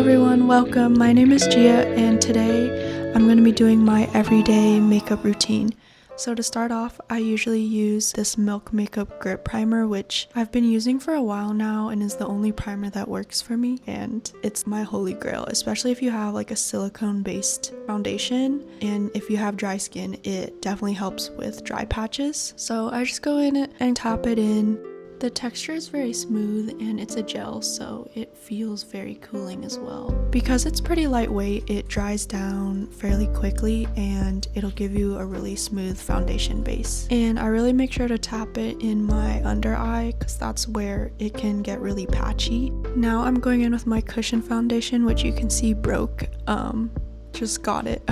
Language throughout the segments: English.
everyone, welcome. My name is Gia and today I'm going to be doing my everyday makeup routine. So to start off, I usually use this Milk Makeup Grip Primer, which I've been using for a while now and is the only primer that works for me, and it's my holy grail, especially if you have like a silicone based foundation, and if you have dry skin it definitely helps with dry patches. So I just go in and tap it in. The texture is very smooth and it's a gel, so it feels very cooling as well. Because it's pretty lightweight, it dries down fairly quickly and it'll give you a really smooth foundation base. And I really make sure to tap it in my under eye because that's where it can get really patchy. Now I'm going in with my cushion foundation, which you can see broke. Just got it.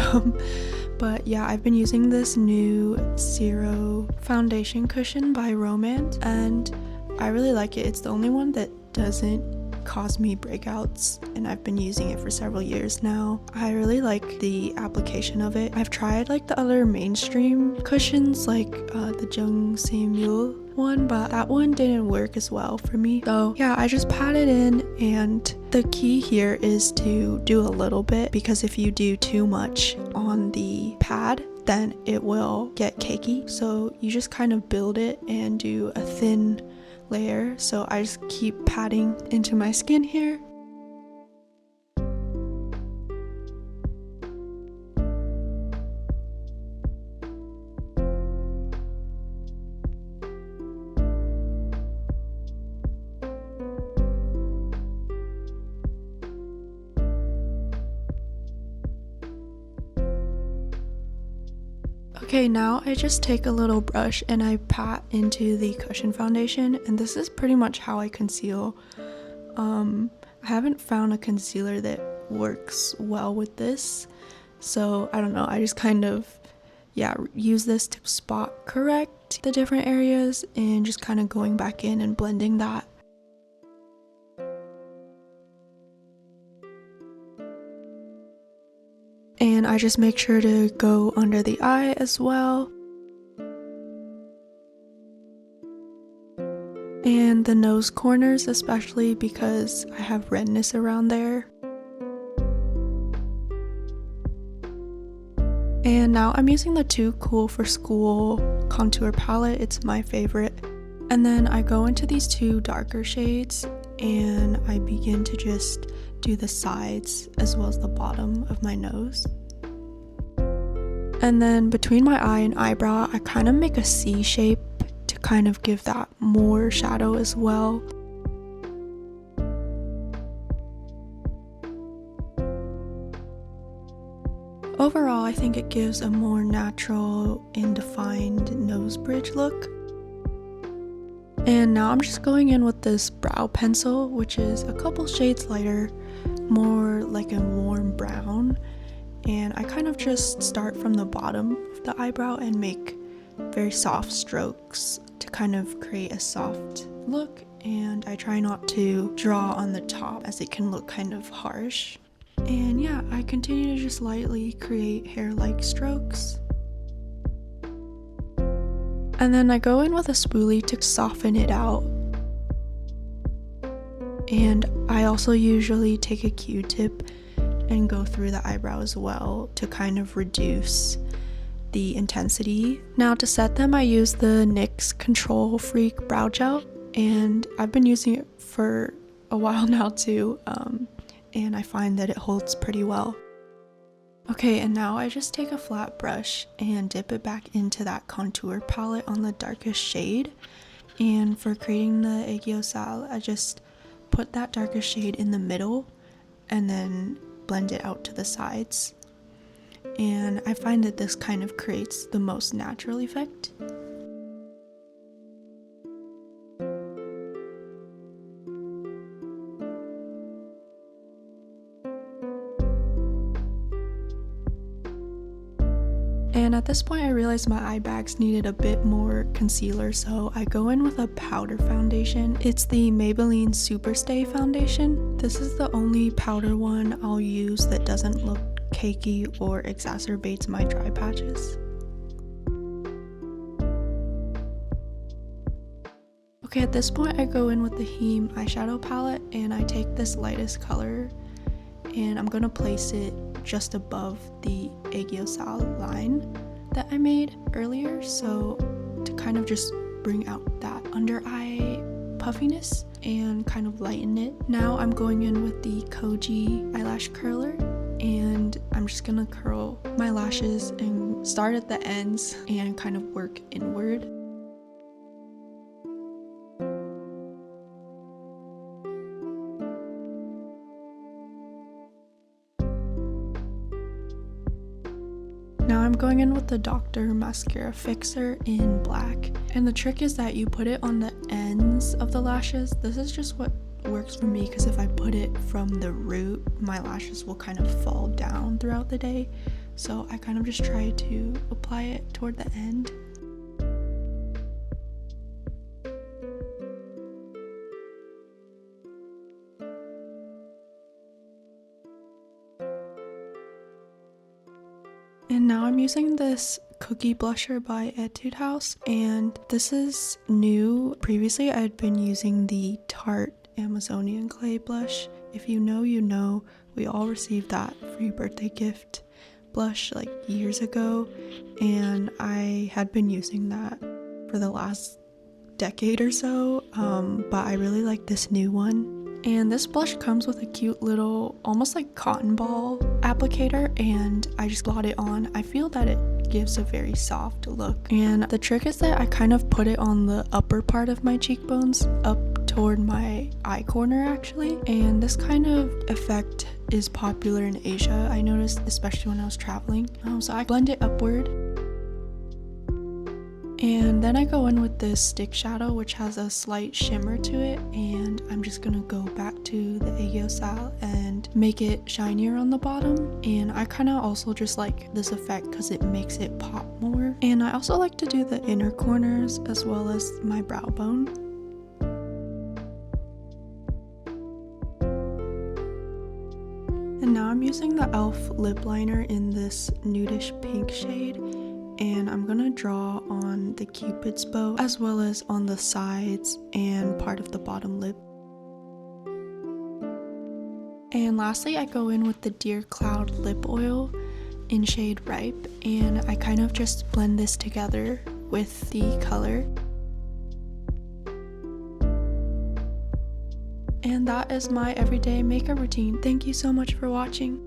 But yeah, I've been using this new Zero foundation cushion by ROM&ND and I really like it. It's the only one that doesn't cause me breakouts and I've been using it for several years now. I really like the application of it. I've tried like the other mainstream cushions like the Jung Samuel one, but that one didn't work as well for me. So yeah, I just pat it in, and the key here is to do a little bit, because if you do too much on the pad then it will get cakey. So you just kind of build it and do a thin layer. So I just keep patting into my skin here. Okay, now I just take a little brush and I pat into the cushion foundation, and this is pretty much how I conceal. I haven't found a concealer that works well with this, so I don't know, I just kind of use this to spot correct the different areas and just kind of going back in and blending that. And I just make sure to go under the eye as well. And the nose corners especially, because I have redness around there. And now I'm using the Too Cool for School contour palette. It's my favorite. And then I go into these two darker shades and I begin to just do the sides as well as the bottom of my nose. And then between my eye and eyebrow, I kind of make a C shape to kind of give that more shadow as well. Overall, I think it gives a more natural and defined nose bridge look. And now I'm just going in with this brow pencil, which is a couple shades lighter, more like a warm brown. And I kind of just start from the bottom of the eyebrow and make very soft strokes to kind of create a soft look. And I try not to draw on the top as it can look kind of harsh. And yeah, I continue to just lightly create hair-like strokes. And then I go in with a spoolie to soften it out. And I also usually take a Q-tip and go through the eyebrow as well to kind of reduce the intensity. Now to set them, I use the NYX Control Freak Brow Gel, and I've been using it for a while now too, and I find that it holds pretty well. Okay, and now I just take a flat brush and dip it back into that contour palette on the darkest shade, and for creating the aegyo-sal, I just put that darkest shade in the middle and then blend it out to the sides. And I find that this kind of creates the most natural effect. And at this point I realized my eye bags needed a bit more concealer, so I go in with a powder foundation. It's the Maybelline Superstay foundation. This is the only powder one I'll use that doesn't look cakey or exacerbates my dry patches. Okay, at this point I go in with the Heme eyeshadow palette and I take this lightest color and I'm gonna place it just above the aegyo line that I made earlier, so to kind of just bring out that under eye puffiness and kind of lighten it. Now I'm going in with the Koji eyelash curler, and I'm just gonna curl my lashes and start at the ends and kind of work inward. Now I'm going in with the Dr. Mascara Fixer in black, and the trick is that you put it on the ends of the lashes. This is just what works for me, because if I put it from the root, my lashes will kind of fall down throughout the day, so I kind of just try to apply it toward the end. And now I'm using this cookie blusher by Etude House, and this is new. Previously I had been using the Tarte Amazonian clay blush. If you know, you know. We all received that free birthday gift blush like years ago, and I had been using that for the last decade or so, but I really like this new one. And this blush comes with a cute little, almost like cotton ball applicator, and I just blot it on. I feel that it gives a very soft look. And the trick is that I kind of put it on the upper part of my cheekbones, up toward my eye corner actually. And this kind of effect is popular in Asia, I noticed, especially when I was traveling. So I blend it upward. And then I go in with this stick shadow, which has a slight shimmer to it, and I'm just gonna go back to the aegyo and make it shinier on the bottom. And I kind of also just like this effect because it makes it pop more. And I also like to do the inner corners as well as my brow bone. And now I'm using the e.l.f. lip liner in this nudish pink shade, and I'm gonna draw on the Cupid's bow as well as on the sides and part of the bottom lip. And lastly, I go in with the dearcloud lip oil in shade Ripe, and I kind of just blend this together with the color. And that is my everyday makeup routine. Thank you so much for watching.